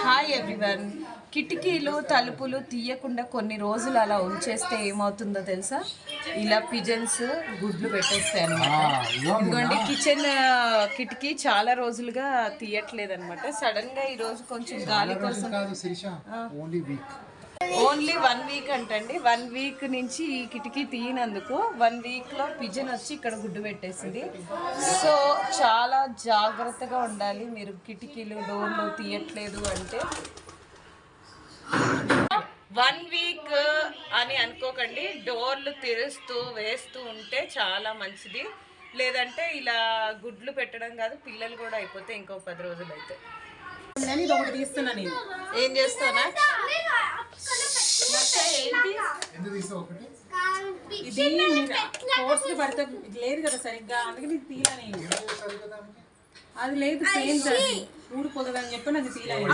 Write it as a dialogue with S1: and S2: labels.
S1: Hi everyone. కిటికీలు తలుపులు తీయకుండా కొన్ని రోజులు అలా ఉంచేస్తే ఏమవుతుందో తెలుసా? ఇలా పిజన్స్ గుడ్లు పెట్టేస్తాయి అనమాట. ఇదిగోండి కిచెన్ కిటికీ చాలా రోజులుగా తీయట్లేదు అనమాట. సడన్ గా ఈరోజు కొంచెం గాలి కోసం ఓన్లీ 1 వీక్ అంటండి. 1 వీక్ నుంచి ఈ కిటికీ తీయనందుకు 1 వీక్లో పిజన్ వచ్చి ఇక్కడ గుడ్డు పెట్టేసింది. సో చాలా జాగ్రత్తగా ఉండాలి మీరు కిటికీలు డోర్లు తీయట్లేదు అంటే. 1 వీక్ అని అనుకోకండి, డోర్లు తెరుస్తూ వేస్తూ ఉంటే చాలా మంచిది. లేదంటే ఇలా గుడ్లు పెట్టడం కాదు, పిల్లలు కూడా అయిపోతే ఇంకో 10 రోజులు అయితే. ఏం చేస్తానా
S2: ఇది ఫోర్స్ పడితే లేదు కదా సరిగ్గా, అందుకని తీయాలని. అది లేదు సేమ్ ఊడిపోతుందని చెప్పి నాకు తీయాలి.